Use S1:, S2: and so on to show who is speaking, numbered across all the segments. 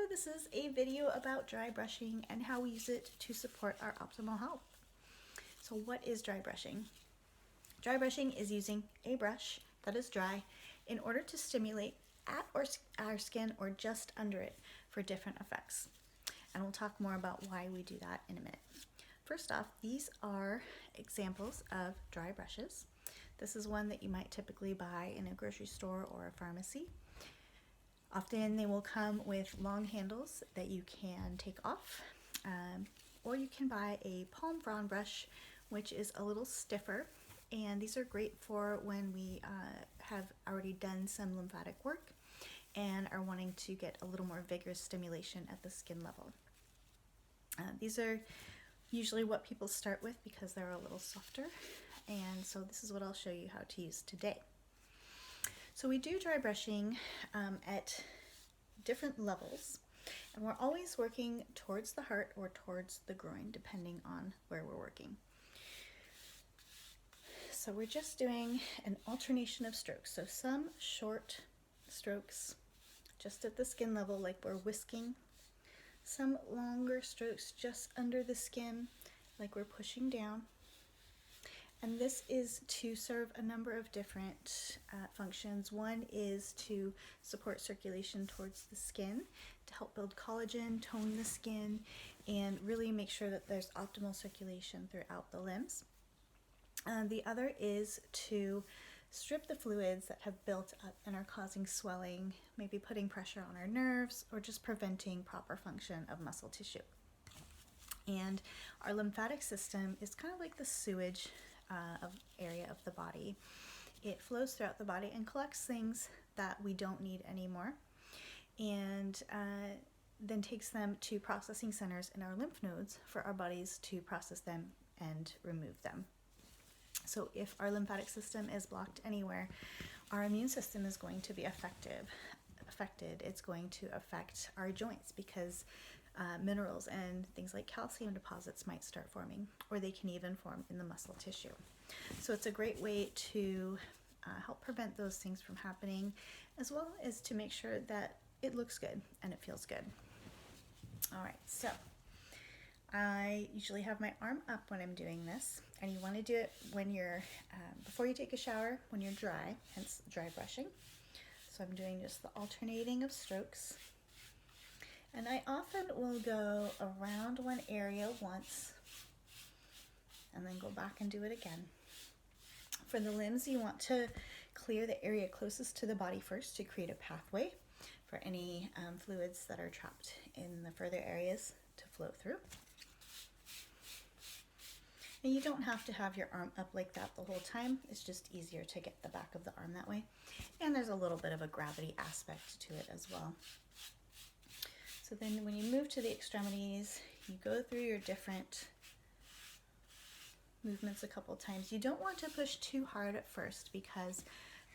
S1: Hello, this is a video about dry brushing and how we use it to support our optimal health. So what is dry brushing? Dry brushing is using a brush that is dry in order to stimulate at our skin or just under it for different effects. And we'll talk more about why we do that in a minute. First off, these are examples of dry brushes. This is one that you might typically buy in a grocery store or a pharmacy. Often they will come with long handles that you can take off, or you can buy a palm frond brush, which is a little stiffer, and these are great for when we have already done some lymphatic work and are wanting to get a little more vigorous stimulation at the skin level. These are usually what people start with because they're a little softer, and so this is what I'll show you how to use today. So we do dry brushing at different levels, and we're always working towards the heart or towards the groin, depending on where we're working. So we're just doing an alternation of strokes. So some short strokes just at the skin level, like we're whisking. Some longer strokes just under the skin, like we're pushing down. And this is to serve a number of different functions. One is to support circulation towards the skin, to help build collagen, tone the skin, and really make sure that there's optimal circulation throughout the limbs. The other is to strip the fluids that have built up and are causing swelling, maybe putting pressure on our nerves, or just preventing proper function of muscle tissue. And our lymphatic system is kind of like the sewage area of the body. It flows throughout the body and collects things that we don't need anymore, and then takes them to processing centers in our lymph nodes for our bodies to process them and remove them. So if our lymphatic system is blocked anywhere, our immune system is going to be affected. It's going to affect our joints because minerals and things like calcium deposits might start forming, or they can even form in the muscle tissue. So it's a great way to help prevent those things from happening, as well as to make sure that it looks good and it feels good. All right, so I usually have my arm up when I'm doing this, and you want to do it when you're before you take a shower, when you're dry, hence dry brushing. So I'm doing just the alternating of strokes. And I often will go around one area once and then go back and do it again. For the limbs, you want to clear the area closest to the body first to create a pathway for any fluids that are trapped in the further areas to flow through. And you don't have to have your arm up like that the whole time. It's just easier to get the back of the arm that way. And there's a little bit of a gravity aspect to it as well. So then when you move to the extremities, you go through your different movements a couple times. You don't want to push too hard at first because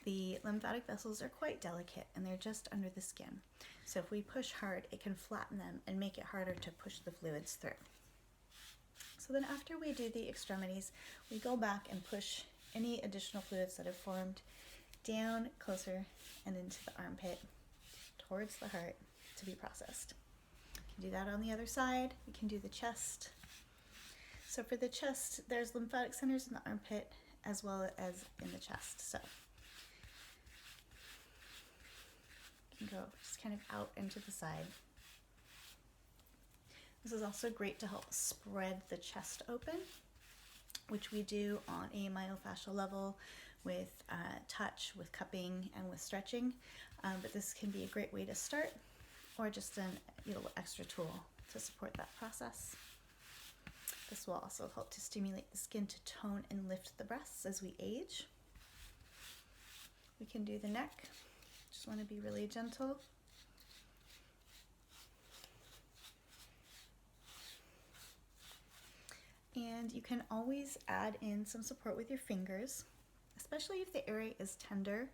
S1: the lymphatic vessels are quite delicate and they're just under the skin. So if we push hard, it can flatten them and make it harder to push the fluids through. So then after we do the extremities, we go back and push any additional fluids that have formed down closer and into the armpit towards the heart to be processed. You can do that on the other side. We can do the chest. So for the chest, there's lymphatic centers in the armpit as well as in the chest. So you can go just kind of out and to the side. This is also great to help spread the chest open, which we do on a myofascial level with touch, with cupping, and with stretching. But this can be a great way to start, or just a little extra tool to support that process. This will also help to stimulate the skin to tone and lift the breasts as we age. We can do the neck. Just want to be really gentle. And you can always add in some support with your fingers, especially if the area is tender.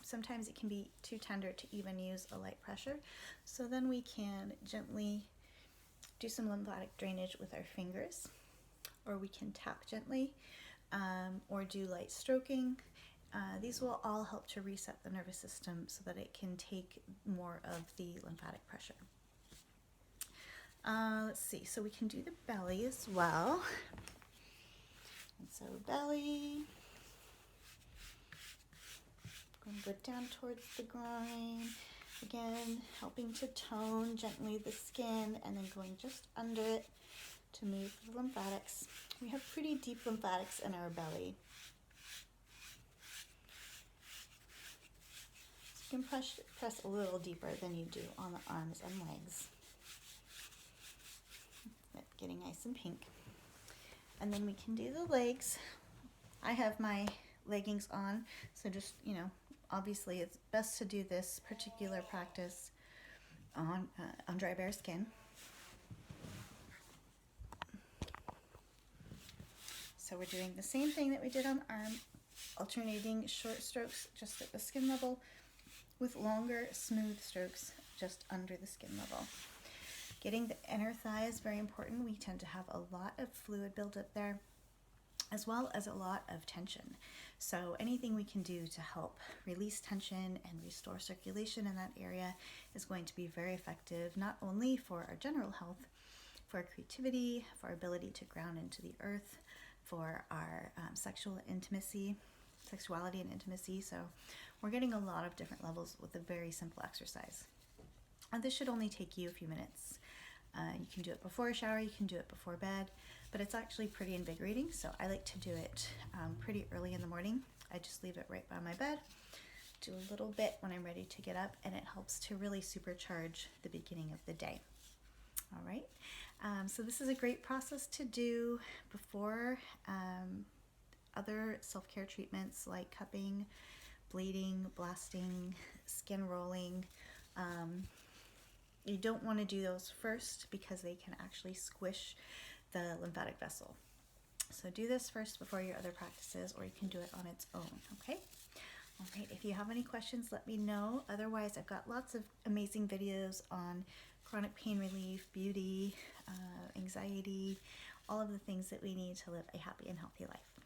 S1: Sometimes it can be too tender to even use a light pressure. So then we can gently do some lymphatic drainage with our fingers, or we can tap gently, or do light stroking. these will all help to reset the nervous system so that it can take more of the lymphatic pressure. Let's see, so we can do the belly as well. And so belly, going to go down towards the groin. Again, helping to tone gently the skin and then going just under it to move the lymphatics. We have pretty deep lymphatics in our belly. So you can press a little deeper than you do on the arms and legs. Getting nice and pink. And then we can do the legs. I have my leggings on, so just, obviously it's best to do this particular practice on dry bare skin. So we're doing the same thing that we did on arm, alternating short strokes just at the skin level with longer, smooth strokes just under the skin level. Getting the inner thigh is very important. We tend to have a lot of fluid buildup there, as well as a lot of tension. So anything we can do to help release tension and restore circulation in that area is going to be very effective, not only for our general health, for our creativity, for our ability to ground into the earth, for our sexuality and intimacy. So we're getting a lot of different levels with a very simple exercise. And this should only take you a few minutes. You can do it before a shower, you can do it before bed, but it's actually pretty invigorating. So I like to do it pretty early in the morning. I just leave it right by my bed, do a little bit when I'm ready to get up, and it helps to really supercharge the beginning of the day. All right, so this is a great process to do before other self-care treatments like cupping, bleeding, blasting, skin rolling. You don't want to do those first because they can actually squish the lymphatic vessel. So do this first before your other practices, or you can do it on its own, okay? All right, if you have any questions, let me know. Otherwise, I've got lots of amazing videos on chronic pain relief, beauty, anxiety, all of the things that we need to live a happy and healthy life.